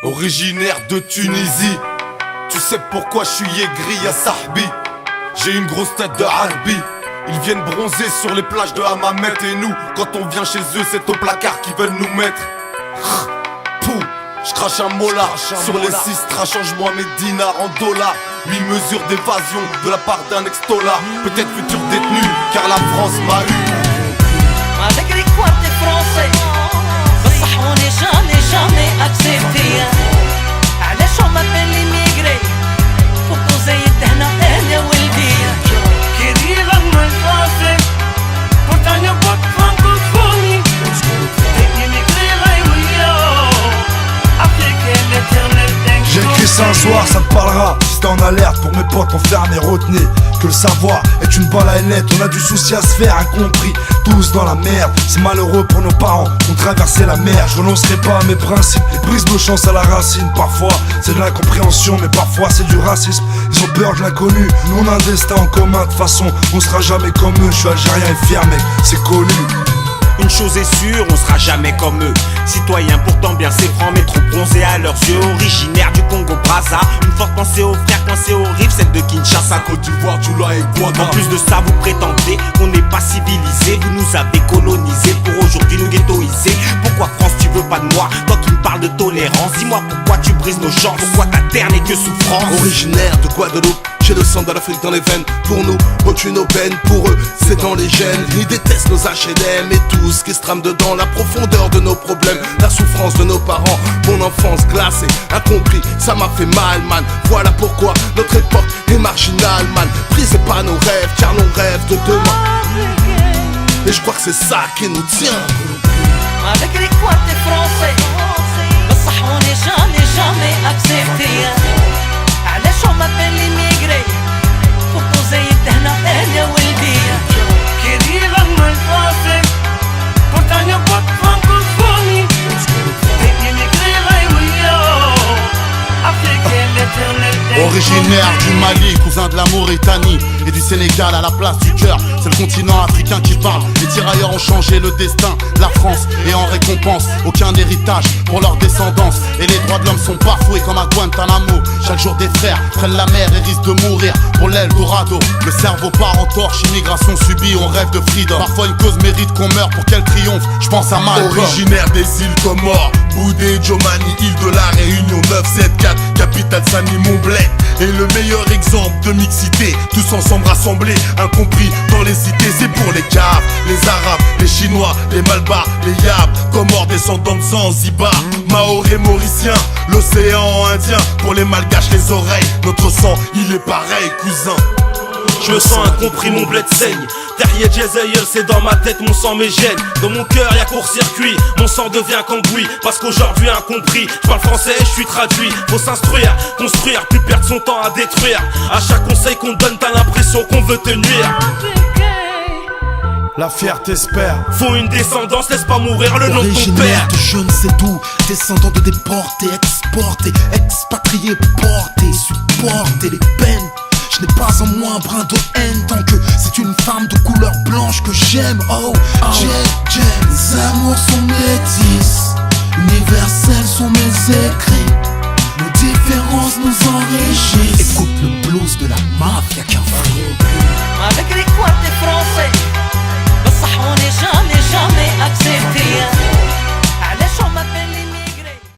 Originaire de Tunisie, tu sais pourquoi je suis aigri à Sahbi. J'ai une grosse tête de Harbi. Ils viennent bronzer sur les plages de Hammamet. Et nous, quand on vient chez eux, c'est au placard qu'ils veulent nous mettre. Pouh, je crache un molar sur les 6 trash, change-moi mes dinars en dollars. 8 mesures d'évasion de la part d'un ex-tola. Peut-être futur détenu, car la France m'a eu. Avec les quoi t'es français بصح on n'est jamais accepté. علاش on m'appelle l'immigré فوقو زايد هنا انا ولدي Queria mais você Portanha bot francophonie Immigré là où yo Africain l'éternel dingue. J'écris ça un soir, ça te parlera. Si t'es en alerte pour mes potes enfermés, retenez que le savoir est une balle à lettres. On a du souci à se faire, incompris, tous dans la merde. C'est malheureux pour nos parents qui ont traversé la mer. Je renoncerai pas à mes principes et brise nos chances à la racine. Parfois c'est de l'incompréhension, mais parfois c'est du racisme. Ils ont peur de l'inconnu, nous on a un destin en commun. De toute façon on sera jamais comme eux. Je suis algérien et fier mec, c'est connu. Une chose est sûre, on sera jamais comme eux. Citoyens pourtant bien c'est franc, mais trop bronzés à leurs yeux. Originaire du Congo Brazza. Une forte pensée aux frères coincés aux rives, celle de Kinshasa, Côte d'Ivoire, Tula et Guada. En plus de ça vous prétendez qu'on n'est pas civilisé. Vous nous avez colonisés pour aujourd'hui nous ghettoiser. Pourquoi France tu veux pas de moi quand tu me parles de tolérance? Dis-moi pourquoi tu brises nos chances, pourquoi ta terre n'est que souffrance? Originaire de Guadeloupe, j'ai le sang de l'Afrique dans les veines. Pour nous, aucune aubaine, pour eux, c'est dans les gènes. Ils détestent nos H&M et tout ce qui se trame dedans. La profondeur de nos problèmes, la souffrance de nos parents. Mon enfance glacée, incompris, ça m'a fait mal, man. Voilà pourquoi notre époque est marginale, man. Brisez pas nos rêves, car nos rêves de demain. Et je crois que c'est ça qui nous tient. Avec les quoi t'es français بصح on n'est jamais accepté. علاش on m'appelle l'immigré فوقو زايد هنا انا ولدي Queria mais você Portanha bot francophonie Immigré là où yo Africain l'éternel dingue. Originaire du Mali, cousin de la Mauritanie et du Sénégal à la place du cœur, c'est le continent africain qui parle. Les tirailleurs ont changé le destin de la France et en récompense, aucun héritage pour leur descendance. Et les droits de l'homme sont bafoués comme à Guantanamo. Chaque jour des frères prennent la mer et risquent de mourir pour l'Eldorado. Le cerveau part en torche, immigration subie, on rêve de freedom. Parfois une cause mérite qu'on meure pour qu'elle triomphe, je pense à Malcolm. Originaire des îles Comores, Boudé, Jomani, île de la Réunion 974, capitale Sani, Montbled. Et le meilleur exemple de mixité, tous ensemble rassemblés, incompris dans les cités. C'est pour les Caves, les Arabes, les Chinois, les Malbars, les Yab, Comores, descendants de Zanzibar, Maoré, Mauricien, l'océan Indien. Pour les Malgaches, les oreilles, notre sang, il est pareil, cousin. Je me sens incompris, mon bled saigne. Derrière Jezaïeul, c'est dans ma tête, mon sang me gêne. Dans mon cœur y'a court-circuit, mon sang devient cambouis. Parce qu'aujourd'hui incompris, je parle français, je suis traduit. Faut s'instruire, construire, plus perdre son temps à détruire. À chaque conseil qu'on donne, t'as l'impression qu'on veut te nuire. La fierté espère. Faut une descendance, laisse pas mourir le nom de ton Originaire père. de je ne sais d'où, descendant de déportés, exportés, expatriés, portés, supportés les peines. Je n'ai pas en moi un brin de haine tant que c'est une femme de couleur blanche que j'aime. Oh, j'aime. Les amours sont métis, universels sont mes écrits. Nos différences nous enrichissent. Écoute le blues de la mafia qui Avec les quoi t'es français بصح on n'est jamais accepté.